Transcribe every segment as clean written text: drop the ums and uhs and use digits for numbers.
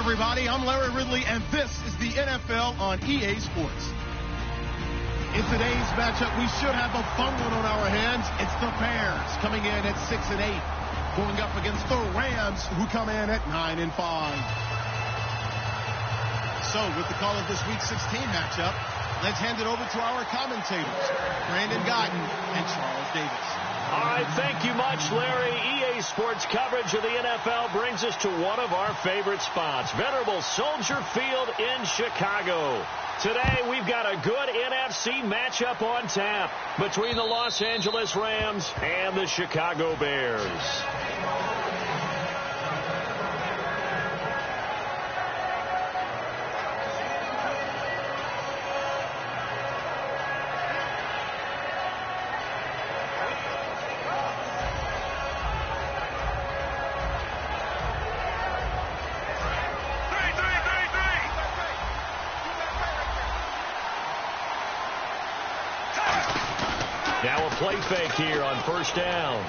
Everybody, I'm Larry Ridley, and this is the NFL on EA Sports. In today's matchup, we should have a fun one on our hands. It's the Bears coming in at 6-8, going up against the Rams, who come in at 9-5. So, with the call of this Week 16 matchup, let's hand it over to our commentators, Brandon Guyton and Charles Davis. All right, thank you much, Larry. EA Sports coverage of the NFL brings us to one of our favorite spots, venerable Soldier Field in Chicago. Today, we've got a good NFC matchup on tap between the Los Angeles Rams and the Chicago Bears. Now a play fake here on first down.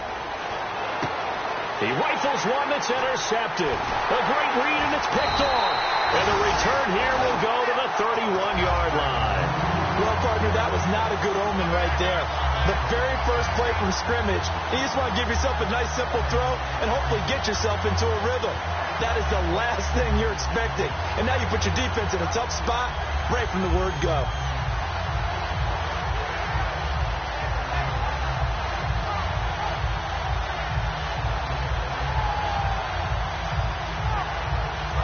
He rifles one that's intercepted. A great read, and it's picked off. And the return here will go to the 31-yard line. Well, partner, that was not a good omen right there. The very first play from scrimmage, you just want to give yourself a nice, simple throw and hopefully get yourself into a rhythm. That is the last thing you're expecting. And now you put your defense in a tough spot right from the word go.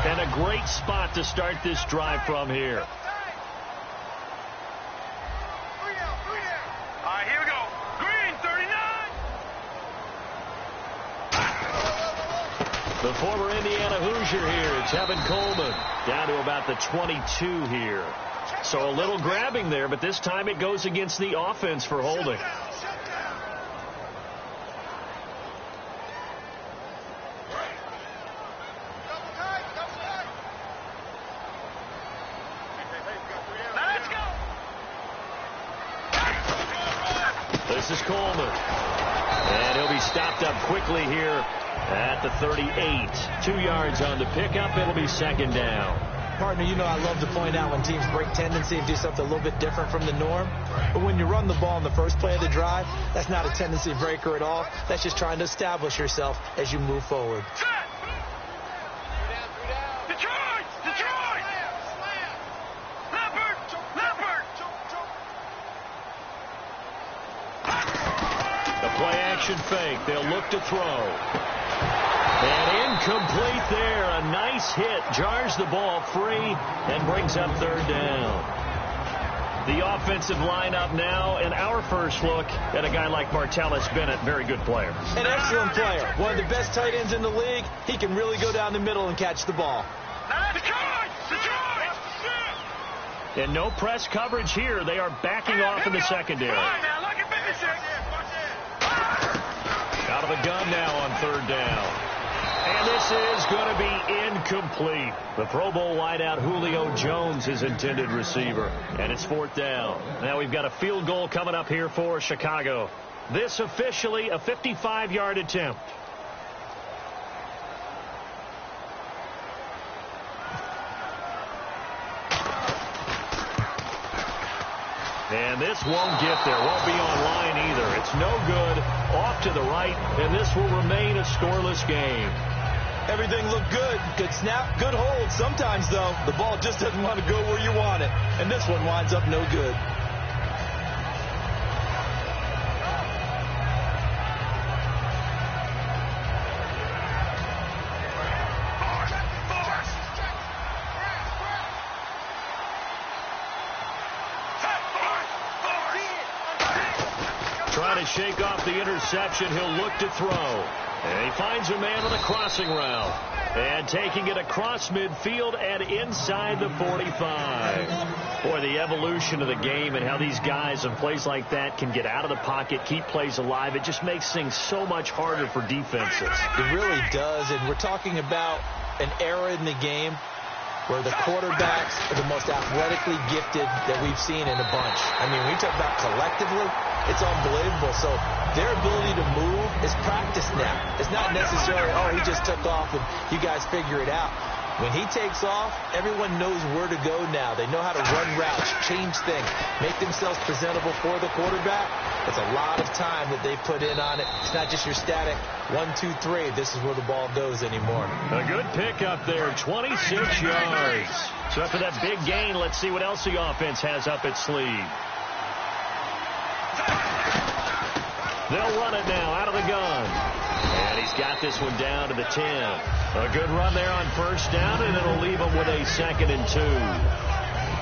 And a great spot to start this drive from here. All right, here we go. Green, 39. The former Indiana Hoosier here. It's Evan Coleman. Down to about the 22 here. So a little grabbing there, but this time it goes against the offense for holding. This is Coleman. And he'll be stopped up quickly here at the 38. 2 yards on the pickup. It'll be second down. Partner, you know I love to point out when teams break tendency and do something a little bit different from the norm. But when you run the ball in the first play of the drive, that's not a tendency breaker at all. That's just trying to establish yourself as you move forward. Fake. They'll look to throw. And incomplete there. A nice hit. Jars the ball free and brings up third down. The offensive lineup now, and our first look at a guy like Martellus Bennett. Very good player. An excellent player. One of the best tight ends in the league. He can really go down the middle and catch the ball. And no press coverage here. They are backing off in the secondary. Out of the gun now on third down. And this is going to be incomplete. The Pro Bowl wideout Julio Jones, his intended receiver. And it's fourth down. Now we've got a field goal coming up here for Chicago. This officially a 55-yard attempt. And this won't get there. Won't be online either. It's no good. Off to the right, and this will remain a scoreless game. Everything looked good. Good snap, good hold. Sometimes, though, the ball just doesn't want to go where you want it. And this one winds up no good. Trying to shake off the interception. He'll look to throw. And he finds a man on the crossing route. And taking it across midfield and inside the 45. Boy, the evolution of the game and how these guys in plays like that can get out of the pocket, keep plays alive. It just makes things so much harder for defenses. It really does. And we're talking about an era in the game where the quarterbacks are the most athletically gifted that we've seen in a bunch. I mean, when you talk about collectively, it's unbelievable. So their ability to move is practiced now. It's not necessarily, oh, he just took off and you guys figure it out. When he takes off, everyone knows where to go now. They know how to run routes, change things, make themselves presentable for the quarterback. It's a lot of time that they put in on it. It's not just your static 1, 2, 3. This is where the ball goes anymore. A good pickup there, 26 yards. So after that big gain, let's see what else the offense has up its sleeve. They'll run it now out of the gun. And he's got this one down to the 10. A good run there on first down, and it'll leave him with a 2nd and 2.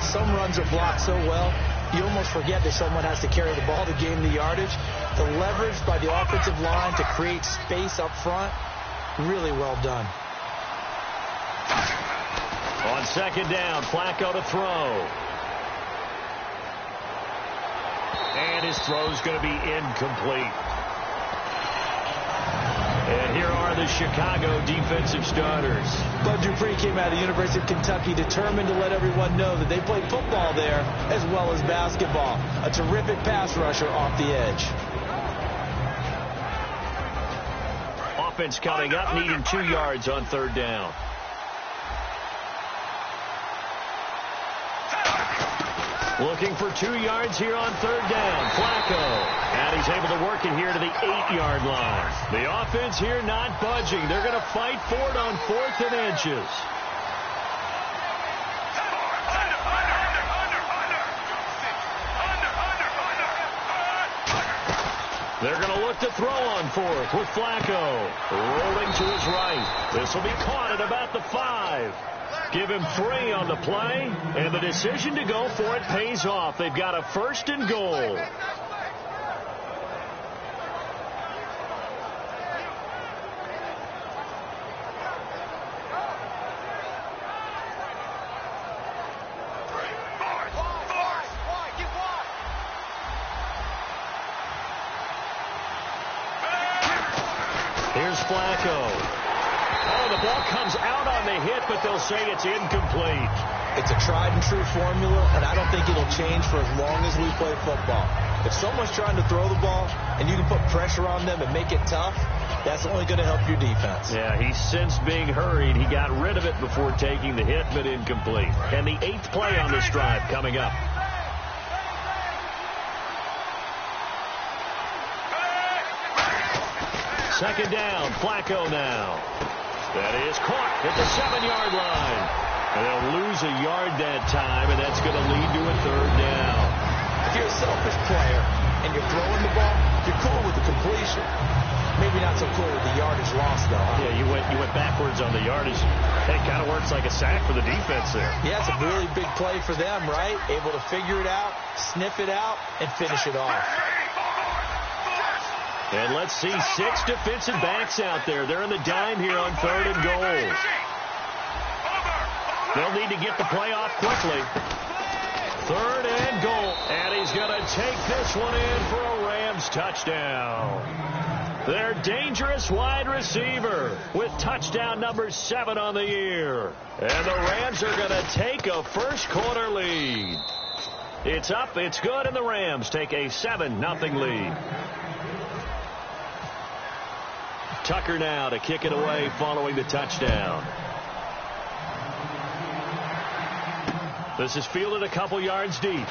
Some runs are blocked so well, you almost forget that someone has to carry the ball to gain the yardage. The leverage by the offensive line to create space up front, really well done. On 2nd down, Flacco to throw. And his throw's going to be incomplete. And here are the Chicago defensive starters. Bud Dupree came out of the University of Kentucky determined to let everyone know that they play football there as well as basketball. A terrific pass rusher off the edge. Offense coming up, needing 2 yards on 3rd down. Looking for 2 yards here on 3rd down. Flacco. And he's able to work it here to the 8-yard line. The offense here not budging. They're going to fight for it on 4th and inches. They're going to look to throw on 4th with Flacco. Rolling to his right. This will be caught at about the 5. Give him 3 on the play, and the decision to go for it pays off. They've got a 1st and goal. Here's Flacco. Oh, the ball comes out on the hit, but they'll say it's incomplete. It's a tried-and-true formula, and I don't think it'll change for as long as we play football. If someone's trying to throw the ball and you can put pressure on them and make it tough, that's only going to help your defense. Yeah, he sensed being hurried. He got rid of it before taking the hit, but incomplete. And the 8th play on this drive coming up. Second down, Flacco now. That is caught at the 7-yard line. And they'll lose a yard that time, and that's going to lead to a 3rd down. If you're a selfish player and you're throwing the ball, you're cool with the completion. Maybe not so cool with the yardage loss, though. Huh? Yeah, you went backwards on the yardage. It kind of works like a sack for the defense there. Yeah, it's a really big play for them, right? Able to figure it out, sniff it out, and finish it off. And let's see 6 defensive backs out there. They're in the dime here on 3rd and goal. They'll need to get the play off quickly. 3rd and goal. And he's going to take this one in for a Rams touchdown. Their dangerous wide receiver with touchdown number 7 on the year. And the Rams are going to take a first-quarter lead. It's up, it's good, and the Rams take a 7-0 lead. Tucker now to kick it away following the touchdown. This is fielded a couple yards deep.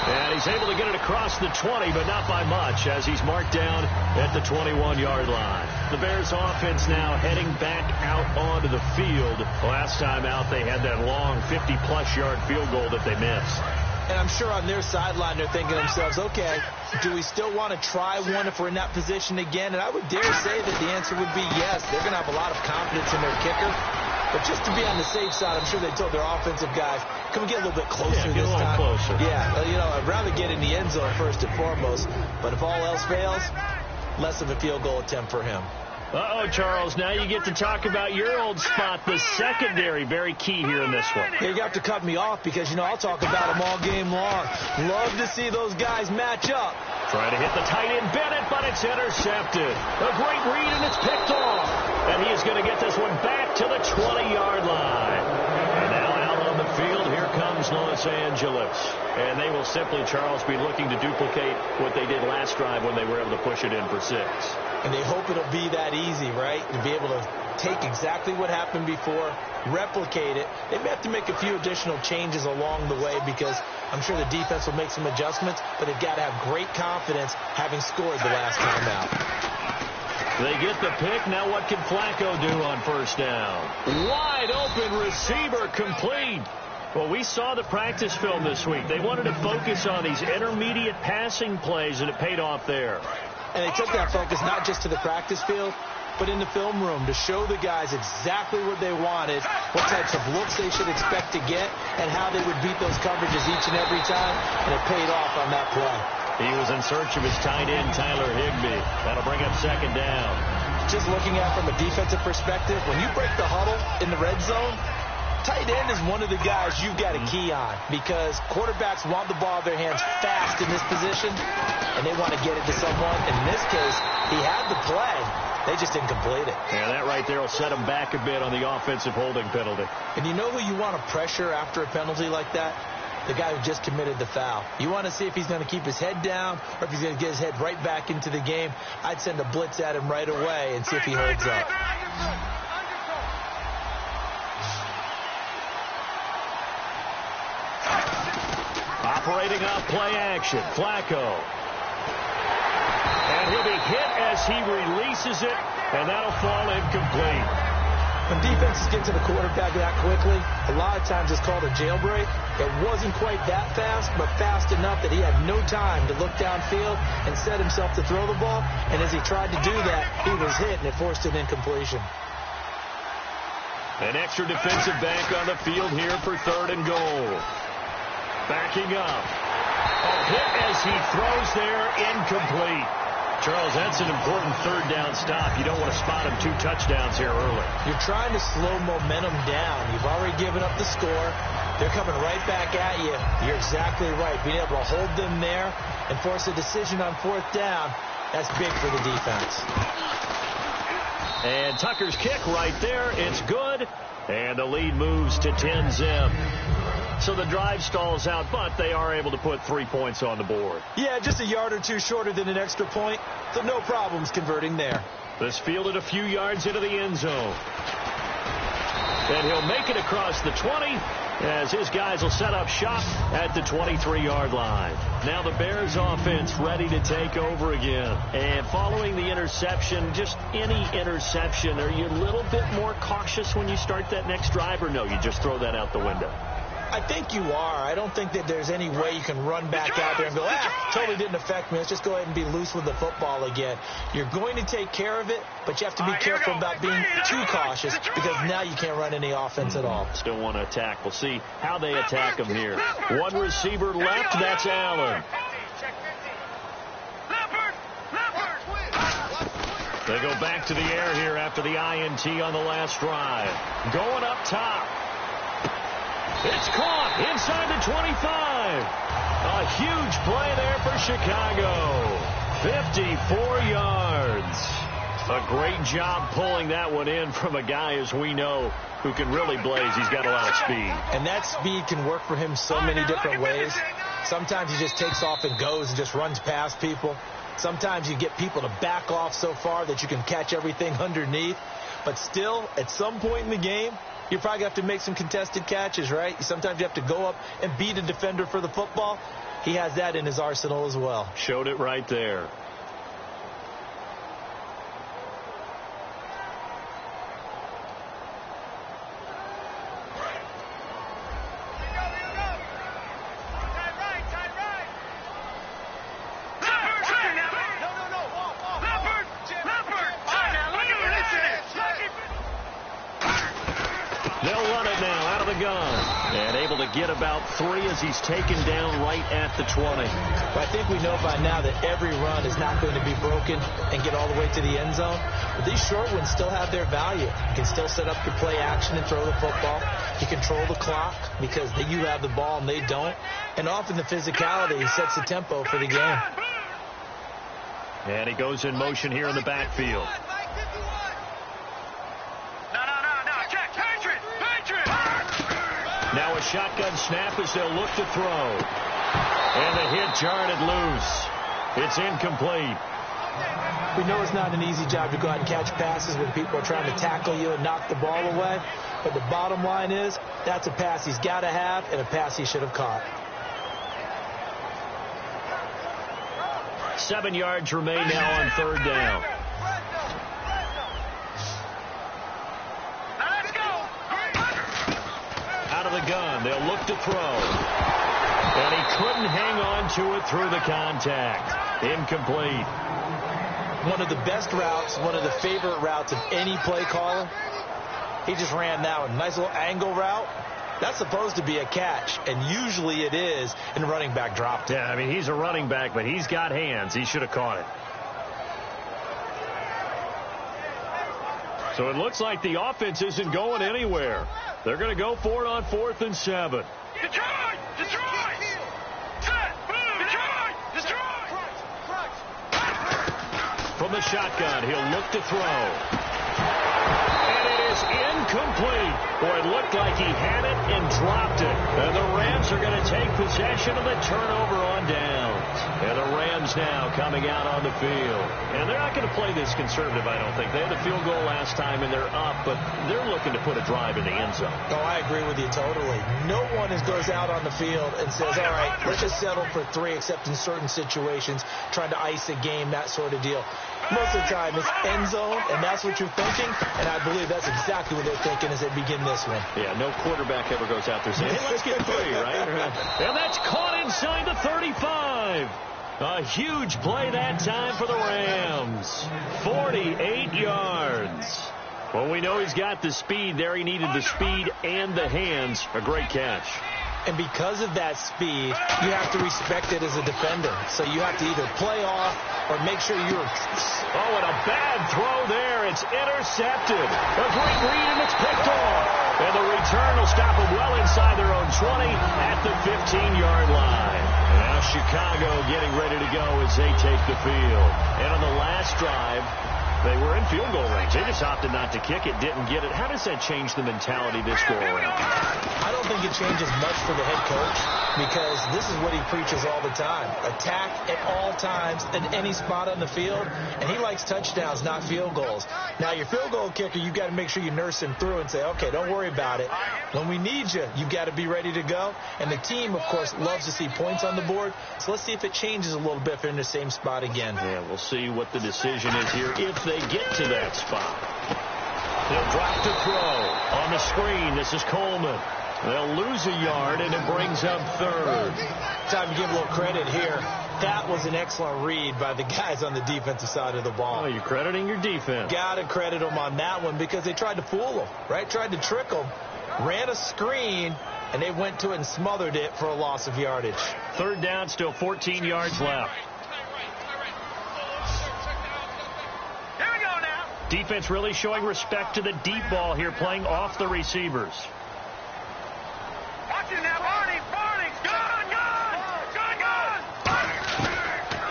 And he's able to get it across the 20, but not by much, as he's marked down at the 21-yard line. The Bears offense now heading back out onto the field. Last time out, they had that long 50-plus yard field goal that they missed. And I'm sure on their sideline, they're thinking to themselves, okay, do we still want to try one if we're in that position again? And I would dare say that the answer would be yes. They're going to have a lot of confidence in their kicker. But just to be on the safe side, I'm sure they told their offensive guys, can we get a little bit closer this time? Closer. Yeah, you know, I'd rather get in the end zone first and foremost. But if all else fails, less of a field goal attempt for him. Uh-oh, Charles, now you get to talk about your old spot, the secondary. Very key here in this one. Yeah, you have to cut me off because, you know, I'll talk about them all game long. Love to see those guys match up. Trying to hit the tight end, Bennett, but it's intercepted. A great read, and it's picked off. And he is going to get this one back to the 20-yard line. And now out on the field, here comes Los Angeles. And they will simply, Charles, be looking to duplicate what they did last drive when they were able to push it in for 6. And they hope it'll be that easy, right? To be able to take exactly what happened before, replicate it. They may have to make a few additional changes along the way because I'm sure the defense will make some adjustments, but they've got to have great confidence having scored the last time out. They get the pick. Now what can Flacco do on first down? Wide open receiver, complete. Well, we saw the practice film this week. They wanted to focus on these intermediate passing plays, and it paid off there. And they took that focus not just to the practice field, but in the film room to show the guys exactly what they wanted, what types of looks they should expect to get, and how they would beat those coverages each and every time, and it paid off on that play. He was in search of his tight end, Tyler Higbee. That'll bring up second down. Just looking at it from a defensive perspective, when you break the huddle in the red zone, tight end is one of the guys you've got to key on because quarterbacks want the ball in their hands fast in this position, and they want to get it to someone. In this case, he had the play. They just didn't complete it. Yeah, that right there will set him back a bit on the offensive holding penalty. And you know who you want to pressure after a penalty like that? The guy who just committed the foul. You want to see if he's going to keep his head down or if he's going to get his head right back into the game. I'd send a blitz at him right away and see if he holds up. Operating off play action, Flacco. And he'll be hit as he releases it, and that'll fall incomplete. When defenses get to the quarterback that quickly, a lot of times it's called a jailbreak. It wasn't quite that fast, but fast enough that he had no time to look downfield and set himself to throw the ball. And as he tried to do that, he was hit, and it forced an incompletion. An extra defensive back on the field here for 3rd and goal. Backing up. A hit as he throws there, incomplete. Charles, that's an important 3rd down stop. You don't want to spot him 2 touchdowns here early. You're trying to slow momentum down. You've already given up the score. They're coming right back at you. You're exactly right. Being able to hold them there and force a decision on 4th down, that's big for the defense. And Tucker's kick right there. It's good. And the lead moves to 10-zip. So the drive stalls out, but they are able to put 3 points on the board. Yeah, just a yard or two shorter than an extra point, so no problems converting there. This fielded a few yards into the end zone. And he'll make it across the 20 as his guys will set up shop at the 23-yard line. Now the Bears offense ready to take over again. And following the interception, just any interception, are you a little bit more cautious when you start that next drive, or no, you just throw that out the window? I think you are. I don't think that there's any way you can run back out there and go, totally didn't affect me. Let's just go ahead and be loose with the football again. You're going to take care of it, but you have to be careful about being too cautious because now you can't run any offense at all. Still want to attack. We'll see how they attack him here. One receiver left. That's Allen. They go back to the air here after the INT on the last drive. Going up top. It's caught inside the 25. A huge play there for Chicago. 54 yards. A great job pulling that one in from a guy, as we know, who can really blaze. He's got a lot of speed. And that speed can work for him so many different ways. Sometimes he just takes off and goes and just runs past people. Sometimes you get people to back off so far that you can catch everything underneath. But still, at some point in the game, you probably have to make some contested catches, right? Sometimes you have to go up and beat a defender for the football. He has that in his arsenal as well. Showed it right there. Get about 3 as he's taken down right at the 20. But I think we know by now that every run is not going to be broken and get all the way to the end zone. But these short ones still have their value. You can still set up your play action and throw the football. You control the clock because you have the ball and they don't. And often the physicality sets the tempo for the game. And he goes in motion here in the backfield. Now a shotgun snap as they'll look to throw. And the hit jarred loose. It's incomplete. We know it's not an easy job to go out and catch passes when people are trying to tackle you and knock the ball away. But the bottom line is that's a pass he's got to have and a pass he should have caught. 7 yards remain now on third down. The gun. They'll look to throw. And he couldn't hang on to it through the contact. Incomplete. One of the best routes, one of the favorite routes of any play caller. He just ran that one. Nice little angle route. That's supposed to be a catch, and usually it is, and the running back dropped it. Yeah, I mean, he's a running back, but he's got hands. He should have caught it. So it looks like the offense isn't going anywhere. They're going to go for it on 4th and 7. Detroit! Detroit! Set! Move! Detroit! Detroit! From the shotgun, he'll look to throw. And it is incomplete. Boy, it looked like he had it and dropped it. And the Rams are going to take possession of the turnover on downs. And the Rams now coming out on the field. And they're not going to play this conservative, I don't think. They had the field goal last time, and they're up, but they're looking to put a drive in the end zone. Oh, I agree with you totally. No one goes out on the field and says, all right, let's just settle for 3, except in certain situations, trying to ice a game, that sort of deal. Most of the time, it's end zone, and that's what you're thinking, and I believe that's exactly what they're thinking as they begin this one. Yeah, no quarterback ever goes out there saying, hey, let's get 3, right? And that's caught inside the 35. A huge play that time for the Rams. 48 yards. Well, we know he's got the speed there. He needed the speed and the hands. A great catch. And because of that speed, you have to respect it as a defender. So you have to either play off or make sure you're... Oh, and a bad throw there. It's intercepted. A great read, and it's picked off. And the return will stop them well inside their own 20 at the 15-yard line. Now Chicago getting ready to go as they take the field. And on the last drive, they were in field goal range. They just opted not to kick it, didn't get it. How does that change the mentality this go around? I don't think it changes much for the head coach because this is what he preaches all the time. Attack at all times in any spot on the field, and he likes touchdowns, not field goals. Now, your field goal kicker, you've got to make sure you nurse him through and say, okay, don't worry about it. When we need you, you've got to be ready to go. And the team, of course, loves to see points on the board. So let's see if it changes a little bit if they're in the same spot again. Yeah, we'll see what the decision is here if they get to that spot. They'll drop to throw on the screen. This is Coleman. They'll lose a yard, and it brings up 3rd. Time to give a little credit here. That was an excellent read by the guys on the defensive side of the ball. Oh, you're crediting your defense. Got to credit them on that one because they tried to fool them, right? Tried to trick them. Ran a screen, and they went to it and smothered it for a loss of yardage. 3rd down, still 14 yards left. Here we go now. Defense really showing respect to the deep ball here, playing off the receivers. Watch it now, Barney. Gun.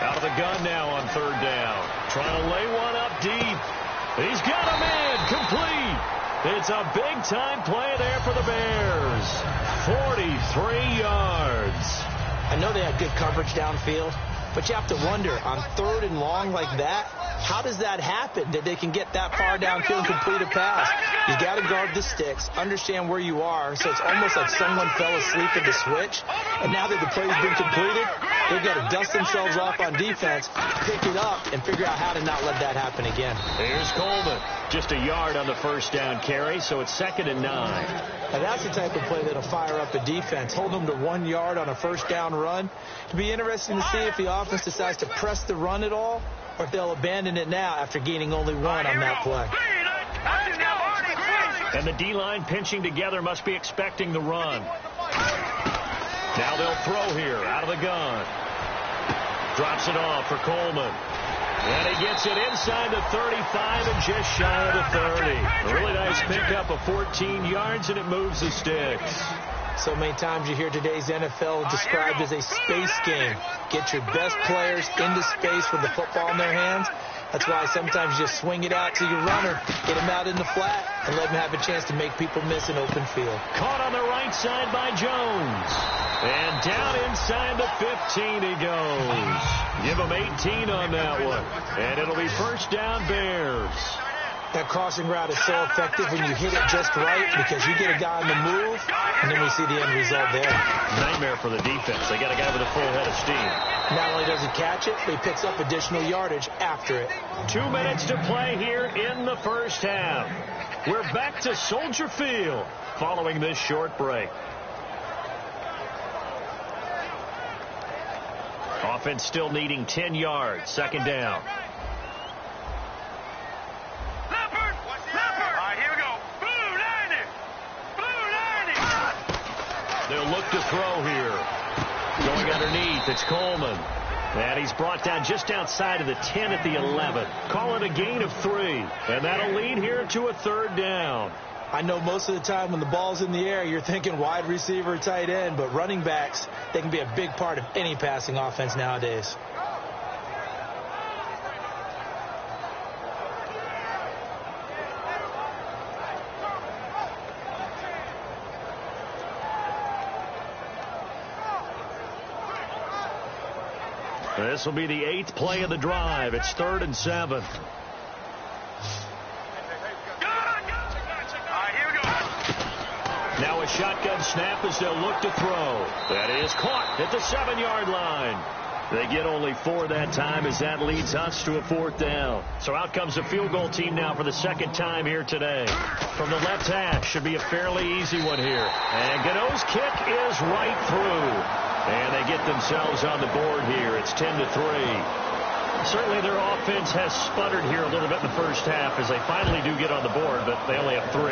Out of the gun now on 3rd down. Trying to lay one up deep. He's got a man complete. It's a big-time play there for the Bears. 43 yards. I know they had good coverage downfield, but you have to wonder, on 3rd and long like that, How does that happen that they can get that far downfield and complete a pass? You got to guard the sticks, understand where you are, so it's almost like someone fell asleep at the switch, and now that the play's been completed, they've got to dust themselves off on defense, pick it up, and figure out how to not let that happen again. Here's Coleman. Just a yard on the first down carry, so it's 2nd and 9. Now that's the type of play that'll fire up a defense. Hold them to 1 yard on a first down run. It'll be interesting to see if the offense decides to press the run at all, or if they'll abandon it now after gaining only 1 on that play. And the D-line pinching together must be expecting the run. Now they'll throw here out of the gun. Drops it off for Coleman. And he gets it inside the 35 and just shy of the 30. A really nice pickup of 14 yards, and it moves the sticks. So many times you hear today's NFL described as a space game. Get your best players into space with the football in their hands. That's why sometimes you just swing it out to your runner, get him out in the flat, and let him have a chance to make people miss an open field. Caught on the right side by Jones. And down inside the 15 he goes. Give him 18 on that one. And it'll be first down Bears. That crossing route is so effective when you hit it just right because you get a guy on the move, and then we see the end result there. Nightmare for the defense. They got a guy with a full head of steam. Not only does he catch it, but he picks up additional yardage after it. 2 minutes to play here in the first half. We're back to Soldier Field following this short break. Offense still needing 10 yards. 2nd down. They'll look to throw here. Going underneath, it's Coleman. And he's brought down just outside of the 10 at the 11. Call it a gain of 3. And that'll lead here to a 3rd down. I know most of the time when the ball's in the air, you're thinking wide receiver, tight end, but running backs, they can be a big part of any passing offense nowadays. This will be the 8th play of the drive. It's 3rd and 7. Now a shotgun snap as they'll look to throw. That is caught at the 7-yard line. They get only 4 that time as that leads us to a 4th down. So out comes the field goal team now for the 2nd time here today. From the left hash, should be a fairly easy one here. And Gano's kick is right through. And they get themselves on the board here. It's 10-3. Certainly their offense has sputtered here a little bit in the first half as they finally do get on the board, but they only have 3.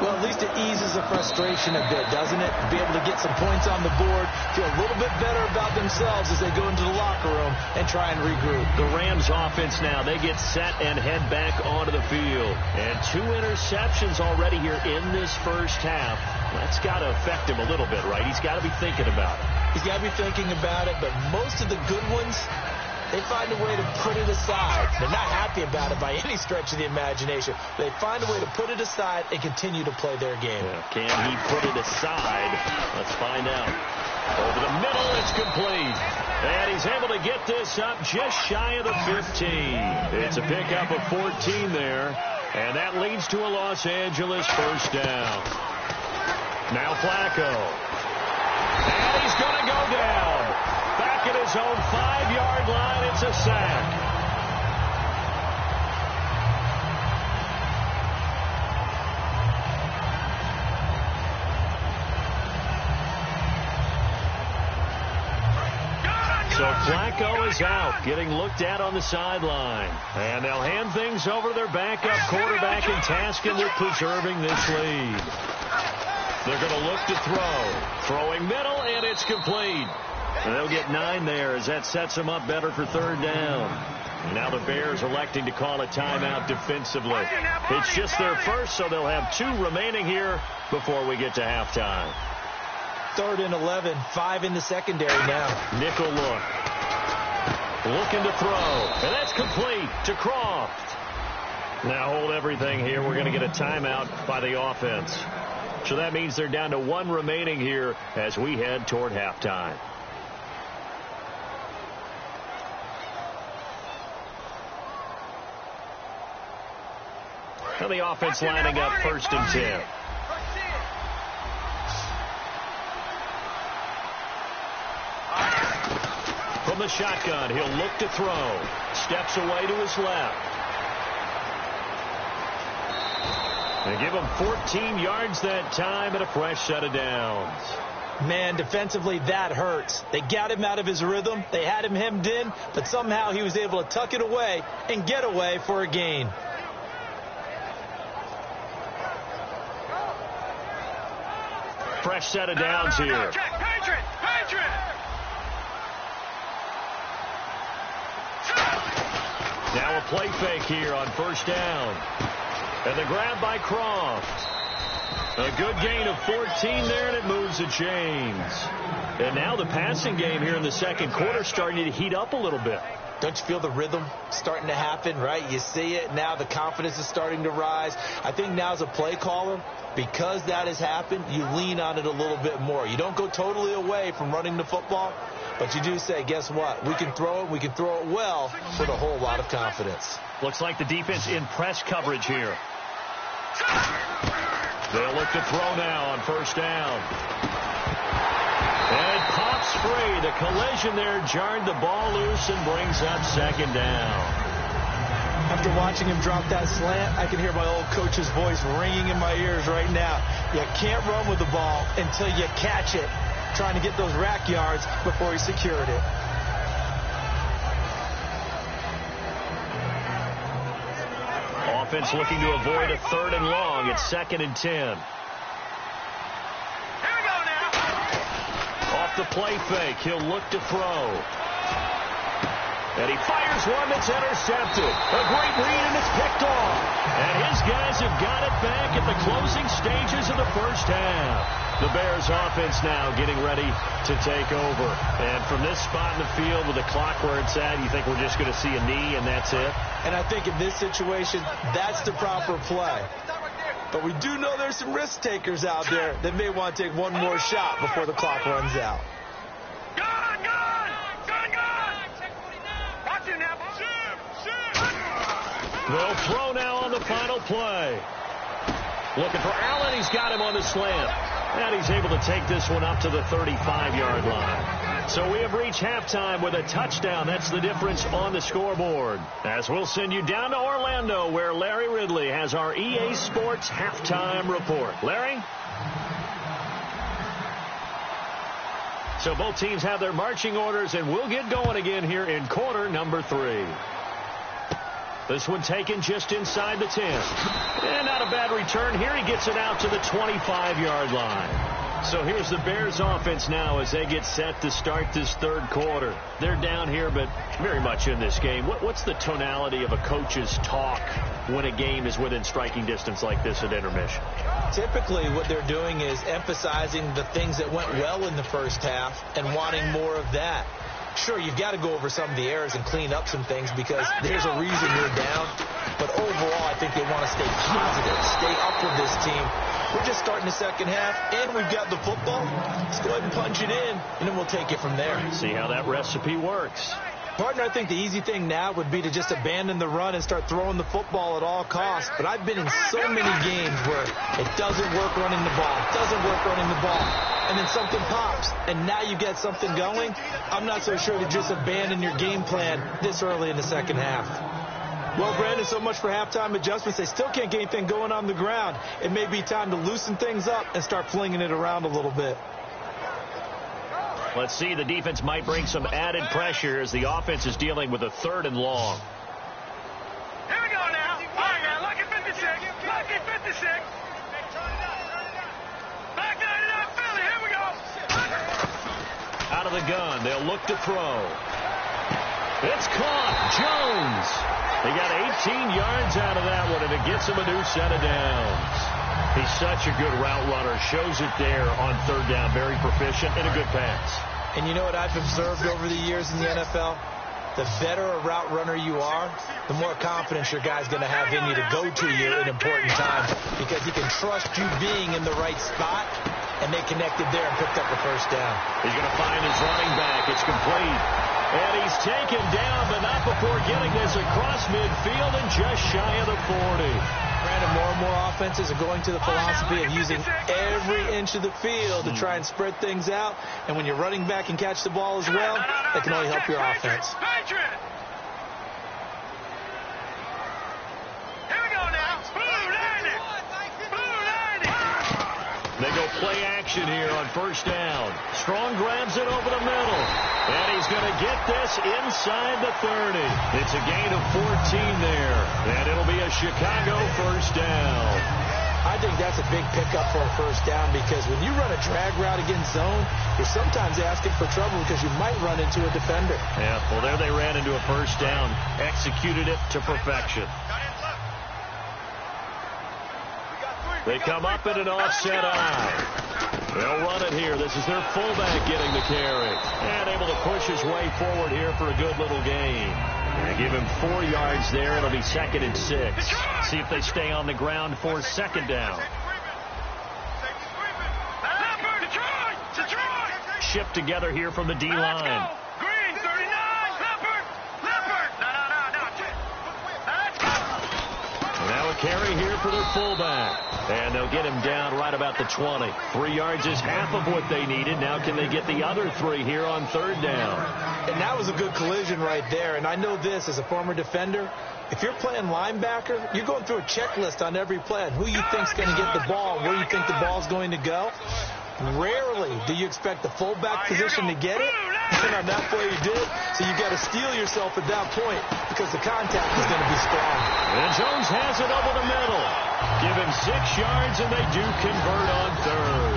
Well, at least it eases the frustration a bit, doesn't it? To be able to get some points on the board, feel a little bit better about themselves as they go into the locker room and try and regroup. The Rams offense now, they get set and head back onto the field. And 2 interceptions already here in this first half. That's got to affect him a little bit, right? He's got to be thinking about it. He's got to be thinking about it, but most of the good ones, they find a way to put it aside. They're not happy about it by any stretch of the imagination. They find a way to put it aside and continue to play their game. Yeah, can he put it aside? Let's find out. Over the middle, it's complete. And he's able to get this up just shy of the 15. It's a pickup of 14 there. And that leads to a Los Angeles first down. Now Flacco. And he's going to go down. Back at his own 5-yard line, it's a sack. So Flacco is out, getting looked at on the sideline. And they'll hand things over to their backup quarterback and task him with preserving this lead. They're going to look to throw. Throwing middle, and it's complete. And they'll get 9 there as that sets them up better for 3rd down. And now the Bears electing to call a timeout defensively. It's just their first, so they'll have 2 remaining here before we get to halftime. 3rd and 11, 5 in the secondary now. Nickel look. Looking to throw. And that's complete to Croft. Now hold everything here. We're going to get a timeout by the offense. So that means they're down to 1 remaining here as we head toward halftime. And the offense lining up 1st and 10. From the shotgun, he'll look to throw. Steps away to his left. They give him 14 yards that time and a fresh set of downs. Man, defensively, that hurts. They got him out of his rhythm. They had him hemmed in, but somehow he was able to tuck it away and get away for a gain. Fresh set of downs here. Patriot! Now a play fake here on 1st down. And the grab by Croft. A good gain of 14 there, and it moves the chains. And now the passing game here in the 2nd quarter starting to heat up a little bit. Don't you feel the rhythm starting to happen, right? You see it. Now the confidence is starting to rise. I think now as a play caller, because that has happened, you lean on it a little bit more. You don't go totally away from running the football, but you do say, guess what? We can throw it. We can throw it well with a whole lot of confidence. Looks like the defense in press coverage here. They'll look to throw now on 1st down. And it pops free. The collision there jarred the ball loose and brings up 2nd down. After watching him drop that slant, I can hear my old coach's voice ringing in my ears right now. You can't run with the ball until you catch it, trying to get those rack yards before he secured it. Offense looking to avoid a 3rd and long. It's 2nd and 10. Here we go now. Off the play fake, he'll look to throw. And he fires one that's intercepted. A great read, and it's picked off. And his guys have got it back at the closing stages of the 1st half. The Bears offense now getting ready to take over. And from this spot in the field with the clock where it's at, you think we're just going to see a knee and that's it? And I think in this situation, that's the proper play. But we do know there's some risk takers out there that may want to take one more shot before the clock runs out. Gun! Watch it now. They'll throw now on the final play. Looking for Allen. He's got him on the slant. And he's able to take this one up to the 35-yard line. So we have reached halftime with a touchdown. That's the difference on the scoreboard. As we'll send you down to Orlando, where Larry Ridley has our EA Sports halftime report. Larry? So both teams have their marching orders, and we'll get going again here in quarter number 3. This one taken just inside the 10. And not a bad return here. He gets it out to the 25-yard line. So here's the Bears offense now as they get set to start this 3rd quarter. They're down here, but very much in this game. What's the tonality of a coach's talk when a game is within striking distance like this at intermission? Typically, what they're doing is emphasizing the things that went well in the 1st half and wanting more of that. Sure, you've got to go over some of the errors and clean up some things because there's a reason you're down. But overall, I think they want to stay positive, stay up with this team. We're just starting the 2nd half, and we've got the football. Let's go ahead and punch it in, and then we'll take it from there. See how that recipe works. Partner, I think the easy thing now would be to just abandon the run and start throwing the football at all costs. But I've been in so many games where it doesn't work running the ball, and then something pops, and now you get something going. I'm not so sure to just abandon your game plan this early in the 2nd half. Well, Brandon, so much for halftime adjustments. They still can't get anything going on the ground. It may be time to loosen things up and start flinging it around a little bit. Let's see, the defense might bring some added pressure as the offense is dealing with a 3rd and long. Here we go now. All right, now, lucky 56. Lucky 56. Back 99 Philly. Here we go. Out of the gun, they'll look to throw. It's caught. Jones. They got 18 yards out of that one, and it gets him a new set of downs. He's such a good route runner. Shows it there on 3rd down. Very proficient and a good pass. And you know what I've observed over the years in the NFL? The better a route runner you are, the more confidence your guy's going to have in you to go to you in important times because he can trust you being in the right spot, and they connected there and picked up the 1st down. He's going to find his running back. It's complete. And he's taken down, but not before getting this across midfield and just shy of the 40. Brandon, more and more offenses are going to the philosophy of using every inch of the field to try and spread things out. And when you're running back and catch the ball as well, that can only help your offense. They go play action here on first down. Strong grabs it over the middle. And he's going to get this inside the 30. It's a gain of 14 there. And it'll be a Chicago first down. I think that's a big pickup for a first down because when you run a drag route against zone, you're sometimes asking for trouble because you might run into a defender. Yeah, well, there they ran into a first down. Executed it to perfection. They come up in an offset eye. They'll run it here. This is their fullback getting the carry. And able to push his way forward here for a good little gain. They give him 4 yards there. It'll be 2nd and 6. See if they stay on the ground for second down. Shipped together here from the D-line. Now a carry here for their fullback. And they'll get him down right about the 20. 3 yards is half of what they needed. Now can they get the other 3 here on third down? And that was a good collision right there. And I know this as a former defender. If you're playing linebacker, you're going through a checklist on every play on who you think's going to get the ball, where you think the ball's going to go. Rarely do you expect the fullback position to get it. And on that play you did. So you've got to steel yourself at that point because the contact is going to be strong. And Jones has it over the middle. Give him 6 yards, and they do convert on third.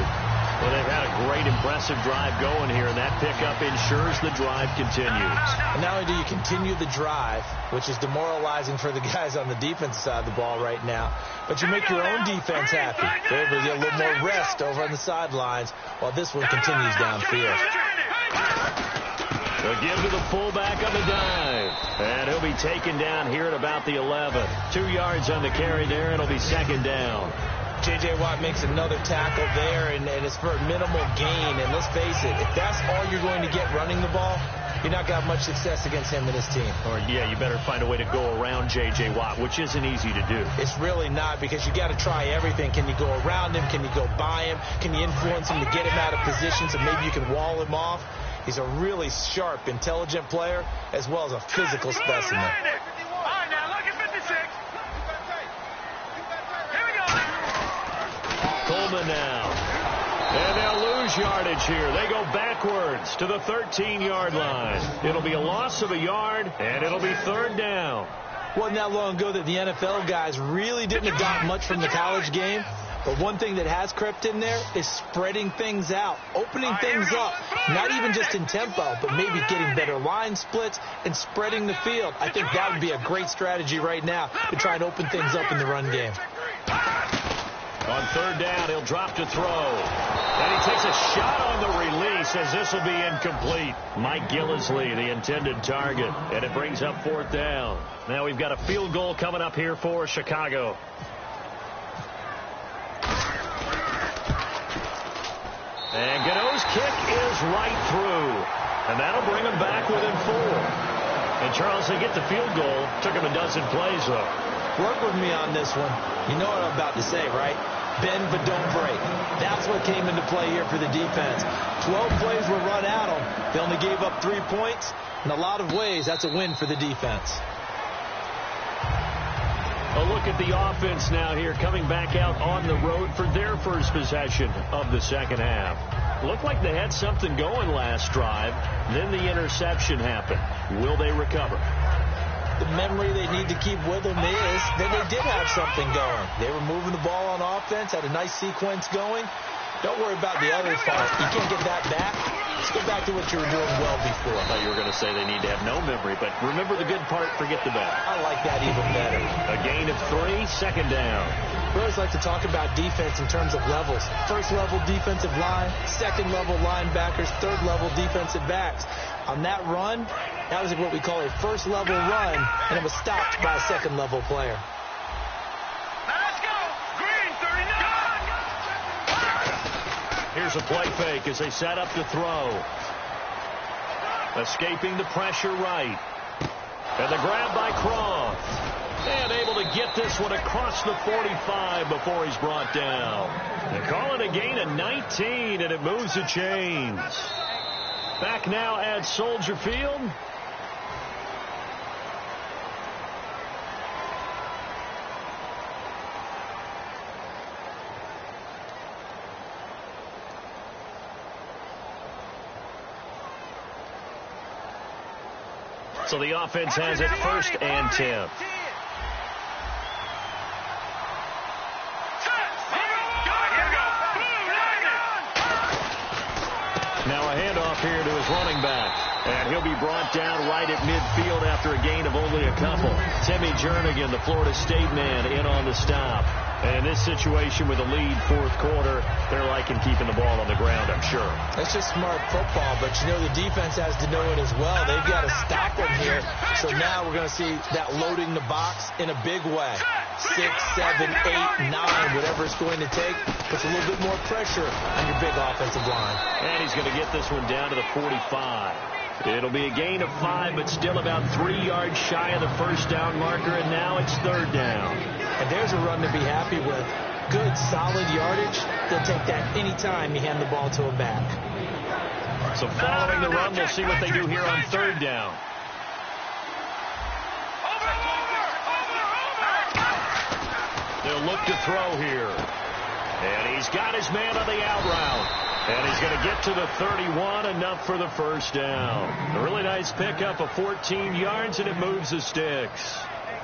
Well, they've had a great, impressive drive going here, and that pickup ensures the drive continues. And not only do you continue the drive, which is demoralizing for the guys on the defensive side of the ball right now, but you make your own defense happy. They're able to get a little more rest over on the sidelines while this one continues downfield. They'll give to the fullback on the dive. And he'll be taken down here at about the 11. 2 yards on the carry there. It'll be second down. J.J. Watt makes another tackle there, and it's for a minimal gain. And let's face it, if that's all you're going to get running the ball, you're not going to have much success against him and his team. Or, yeah, you better find a way to go around J.J. Watt, which isn't easy to do. It's really not because you got to try everything. Can you go around him? Can you go by him? Can you influence him to get him out of position so maybe you can wall him off? He's a really sharp, intelligent player as well as a physical specimen. Coleman now. And they'll lose yardage here. They go backwards to the 13-yard line. It'll be a loss of a yard, and it'll be third down. Wasn't that long ago that the NFL guys really didn't adopt much from the college game. But one thing that has crept in there is spreading things out, opening things up, not even just in tempo, but maybe getting better line splits and spreading the field. I think that would be a great strategy right now to try and open things up in the run game. On third down, he'll drop to throw. And he takes a shot on the release as this will be incomplete. Mike Gillislee, the intended target. And it brings up fourth down. Now we've got a field goal coming up here for Chicago. And Gano's kick is right through. And that'll bring him back within 4. And Charles, they get the field goal. Took him a dozen plays, though. Work with me on this one. You know what I'm about to say, right? Bend but don't break. That's what came into play here for the defense. 12 plays were run at them. They only gave up 3 points. In a lot of ways, that's a win for the defense. A look at the offense now here, coming back out on the road for their first possession of the second half. Looked like they had something going last drive. Then the interception happened. Will they recover? The memory they need to keep with them is that they did have something going. They were moving the ball on offense, had a nice sequence going. Don't worry about the other part. You can't get that back. Let's go back to what you were doing well before. I thought you were going to say they need to have no memory, but remember the good part, forget the bad. I like that even better. A gain of 3, second down. We always like to talk about defense in terms of levels. First level defensive line, second level linebackers, third level defensive backs. On that run, that was what we call a first level run, and it was stopped by a second level player. Let's go. Green 39. Here's a play fake as they set up to throw. Escaping the pressure right. And the grab by Croft. And able to get this one across the 45 before he's brought down. They call it a gain of 19, and it moves the chains. Back now at Soldier Field. So the offense has it 1st and 10. Now a handoff here to his running back. And he'll be brought down right at midfield after a gain of only a couple. Timmy Jernigan, the Florida State man, in on the stop. And in this situation with a lead 4th quarter, they're liking keeping the ball on the ground, I'm sure. That's just smart football, but you know the defense has to know it as well. They've got to stop them here. So now we're going to see that loading the box in a big way. 6, 7, 8, 9, whatever it's going to take, puts a little bit more pressure on your big offensive line. And he's going to get this one down to the 45. It'll be a gain of 5, but still about 3 yards shy of the 1st down marker, and now it's 3rd down. And there's a run to be happy with. Good, solid yardage. They'll take that any time you hand the ball to a back. So following the run, we'll see what they do here on 3rd down. They'll look to throw here. And he's got his man on the out route. And he's going to get to the 31, enough for the 1st down. A really nice pickup of 14 yards, and it moves the sticks.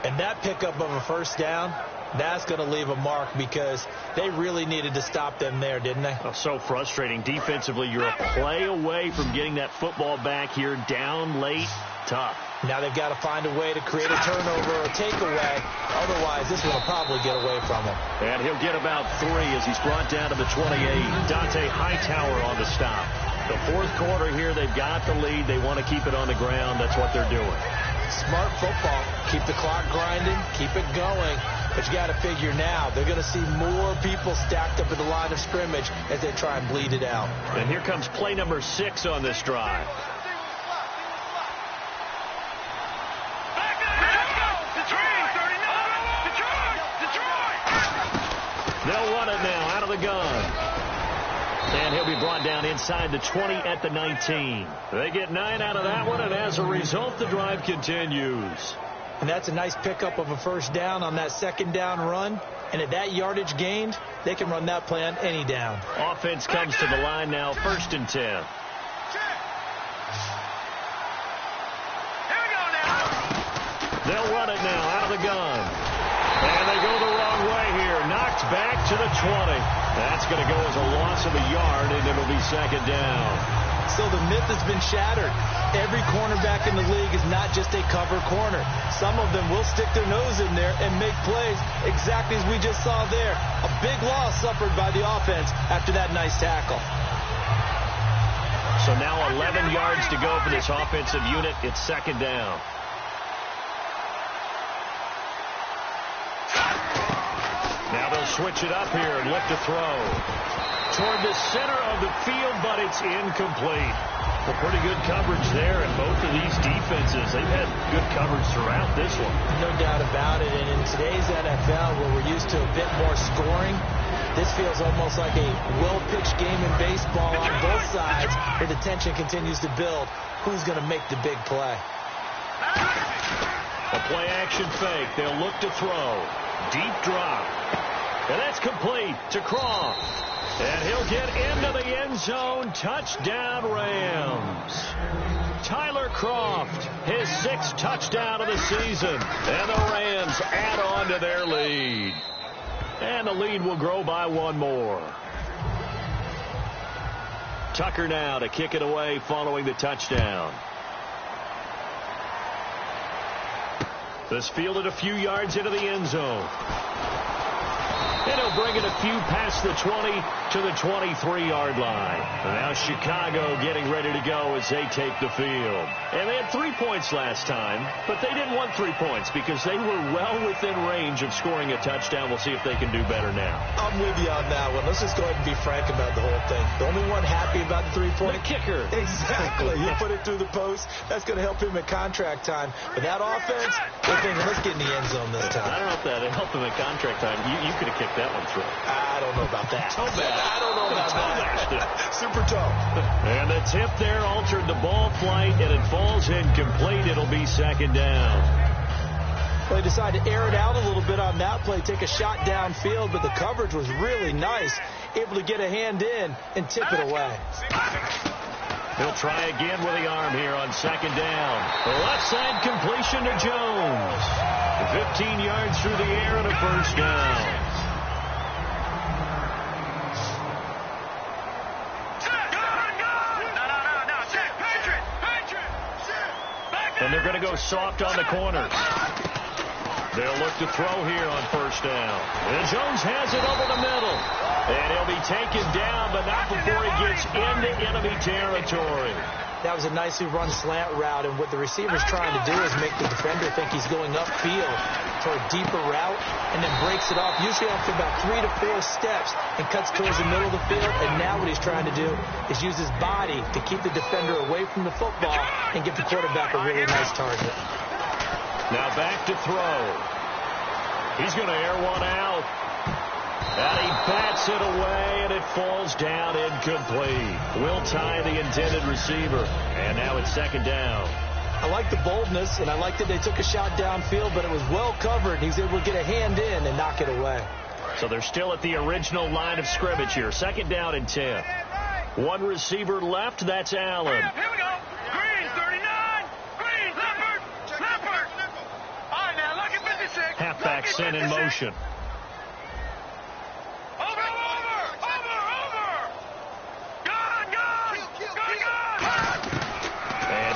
And that pickup of a 1st down, that's going to leave a mark because they really needed to stop them there, didn't they? Oh, so frustrating. Defensively, you're a play away from getting that football back here down late. Tough. Now they've got to find a way to create a turnover or a takeaway. Otherwise, this one will probably get away from him. And he'll get about 3 as he's brought down to the 28. Dante Hightower on the stop. The 4th quarter here, they've got the lead. They want to keep it on the ground. That's what they're doing. Smart football. Keep the clock grinding. Keep it going. But you got to figure now, they're going to see more people stacked up at the line of scrimmage as they try and bleed it out. And here comes play number 6 on this drive. They'll run it now out of the gun. And he'll be brought down inside the 20 at the 19. They get 9 out of that one, and as a result, the drive continues. And that's a nice pickup of a 1st down on that 2nd down run. And at that yardage gained, they can run that play on any down. Offense comes to the line now, 1st and 10. They'll run it now out of the gun. And they go the wrong way here. Knocked back to the 20. That's going to go as a loss of a yard, and it'll be 2nd down. So the myth has been shattered. Every cornerback in the league is not just a cover corner. Some of them will stick their nose in there and make plays exactly as we just saw there. A big loss suffered by the offense after that nice tackle. So now 11 yards to go for this offensive unit. It's 2nd down. Now they'll switch it up here and look to throw. Toward the center of the field, but it's incomplete. Well, pretty good coverage there, and both of these defenses, they've had good coverage throughout this one. No doubt about it, and in today's NFL, where we're used to a bit more scoring, this feels almost like a well-pitched game in baseball on both sides, where the tension continues to build. Who's going to make the big play? A play-action fake. They'll look to throw. Deep drop. And that's complete to Croft. And he'll get into the end zone. Touchdown, Rams. Tyler Croft, his 6th touchdown of the season. And the Rams add on to their lead. And the lead will grow by 1 more. Tucker now to kick it away following the touchdown. This fielded a few yards into the end zone. And he'll bring it a few past the 20 to the 23-yard line. And now Chicago getting ready to go as they take the field. And they had 3 points last time, but they didn't want 3 points because they were well within range of scoring a touchdown. We'll see if they can do better now. I'm with you on that one. Let's just go ahead and be frank about the whole thing. The only one happy about the 3-point. The kicker. Exactly. He put it through the post. That's going to help him at contract time. But that offense, they're thinking, let's get in the end zone this time. I don't know if that helped him at contract time. You could have kicked that one through. I don't know about that. I don't know about that. Super toe. And the tip there altered the ball flight, and it falls incomplete. It'll be second down. Well, they decided to air it out a little bit on that play, take a shot downfield, but the coverage was really nice, able to get a hand in and tip it away. He'll try again with the arm here on second down. The left side completion to Jones. 15 yards through the air and a first down. And they're going to go soft on the corners. They'll look to throw here on first down. And Jones has it over the middle. And he'll be taken down, but not before he gets into enemy territory. That was a nicely run slant route, and what the receiver's trying to do is make the defender think he's going upfield for a deeper route, and then breaks it off, usually after about 3 to 4 steps, and cuts towards the middle of the field. And now what he's trying to do is use his body to keep the defender away from the football and give the quarterback a really nice target. Now back to throw. He's going to air one out. And he bats it away, and it falls down incomplete. Will tie the intended receiver. And now it's second down. I like the boldness, and I like that they took a shot downfield, but it was well covered. He was able to get a hand in and knock it away. So they're still at the original line of scrimmage here. Second down and 10. One receiver left. That's Allen. Here we go. Green, 39. Green, Leopard. All right, now, look at 56. Halfback sent in motion.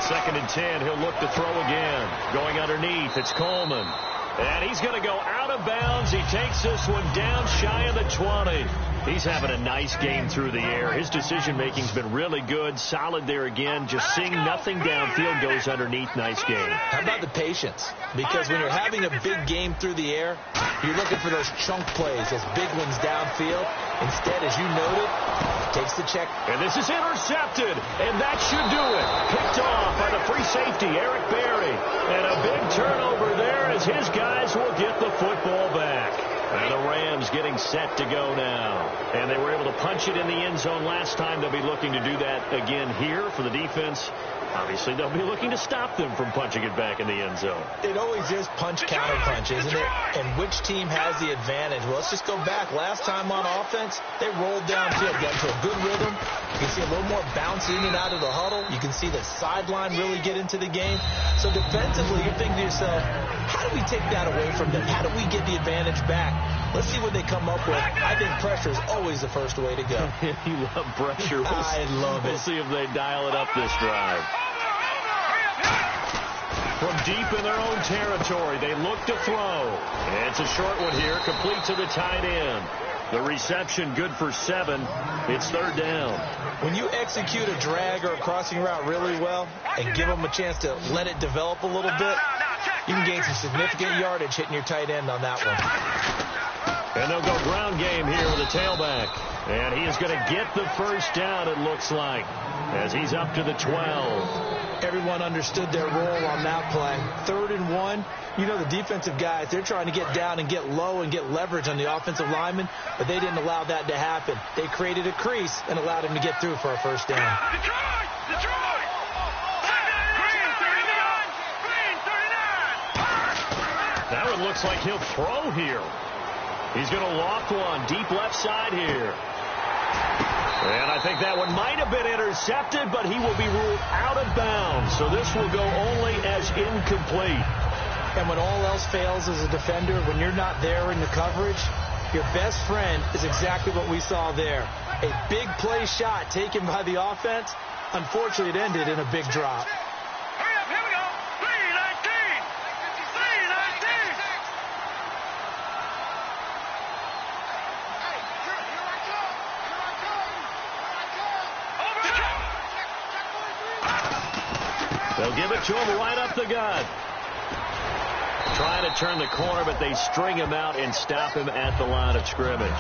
Second and 10. He'll look to throw again. Going underneath. It's Coleman. And he's going to go out of bounds. He takes this one down shy of the 20. He's having a nice game through the air. His decision-making's been really good. Solid there again. Just seeing nothing downfield, goes underneath. Nice game. How about the patience? Because when you're having a big game through the air, you're looking for those chunk plays, those big ones downfield. Instead, as you noted, takes the check. And this is intercepted, and that should do it. Picked off by the free safety, Eric Berry. And a big turnover there as his guys will get the football back. And the Rams getting set to go now. And they were able to punch it in the end zone last time. They'll be looking to do that again here for the defense. Obviously, they'll be looking to stop them from punching it back in the end zone. It always is punch-counter-punch, isn't it? And which team has the advantage? Well, let's just go back. Last time on offense, they rolled downfield, got into a good rhythm. You can see a little more bounce in and out of the huddle. You can see the sideline really get into the game. So defensively, you're thinking to yourself, how do we take that away from them? How do we get the advantage back? Let's see what they come up with. I think pressure is always the first way to go. You love pressure. I love it. We'll see if they dial it up this drive. From deep in their own territory, they look to throw. And it's a short one here, complete to the tight end. The reception good for 7. It's third down. When you execute a drag or a crossing route really well and give them a chance to let it develop a little bit, you can gain some significant yardage hitting your tight end on that one. And they'll go ground game here with a tailback. And he is going to get the first down, it looks like, as he's up to the 12. Everyone understood their role on that play. 3rd and 1. You know, the defensive guys, they're trying to get down and get low and get leverage on the offensive lineman, but they didn't allow that to happen. They created a crease and allowed him to get through for a first down. Detroit! Green, 39! Now it looks like he'll throw here. He's going to loft one deep left side here. And I think that one might have been intercepted, but he will be ruled out of bounds. So this will go only as incomplete. And when all else fails as a defender, when you're not there in the coverage, your best friend is exactly what we saw there. A big play shot taken by the offense. Unfortunately, it ended in a big drop. Hurry up, here we go. 319! 319! They'll give it to him right up the gut. Trying to turn the corner, but they string him out and stop him at the line of scrimmage.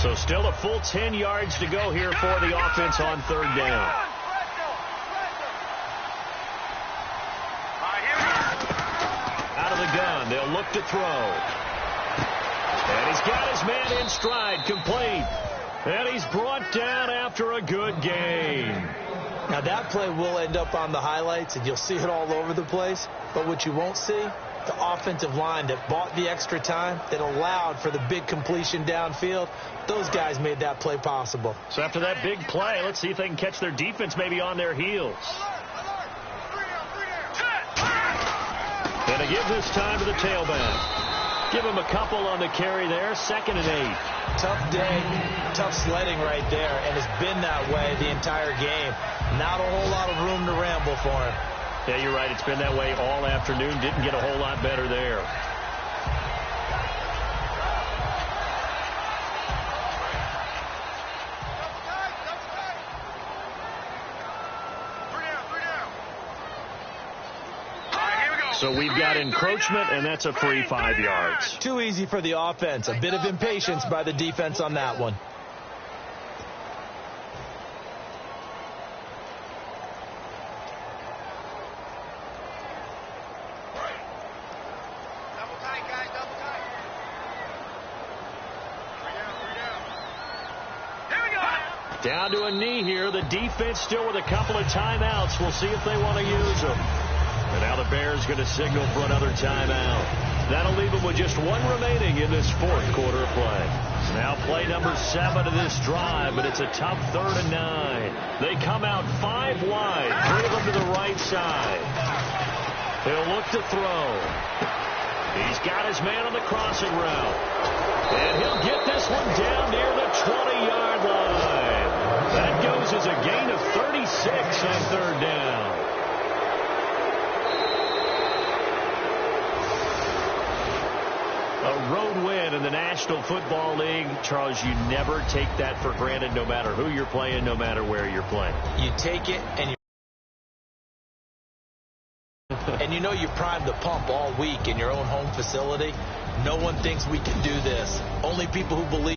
So still a full 10 yards to go here for the offense on third down. Out of the gun, they'll look to throw. And he's got his man in stride, complete. And he's brought down after a good gain. Now that play will end up on the highlights, and you'll see it all over the place. But what you won't see, the offensive line that bought the extra time, that allowed for the big completion downfield, those guys made that play possible. So after that big play, let's see if they can catch their defense maybe on their heels. And they give this time to the tailback. Give him a couple on the carry there, 2nd and 8. Tough day, tough sledding right there, and it's been that way the entire game. Not a whole lot of room to ramble for him. Yeah, you're right. It's been that way all afternoon. Didn't get a whole lot better there. So we've got encroachment, and that's a free 5 yards. Too easy for the offense. A bit of impatience by the defense on that one. Down to a knee here. The defense still with a couple of timeouts. We'll see if they want to use them. And now the Bears going to signal for another timeout. That'll leave them with just one remaining in this fourth quarter of play. So now play number 7 of this drive, but it's a tough 3rd and 9. They come out 5 wide, 3 of them to the right side. He'll look to throw. He's got his man on the crossing route. And he'll get this one down near the 20-yard line. That goes as a gain of 36 on 3rd down. A road win in the National Football League. Charles, you never take that for granted no matter who you're playing, no matter where you're playing. You take it and you know you primed the pump all week in your own home facility. No one thinks we can do this. Only people who believe.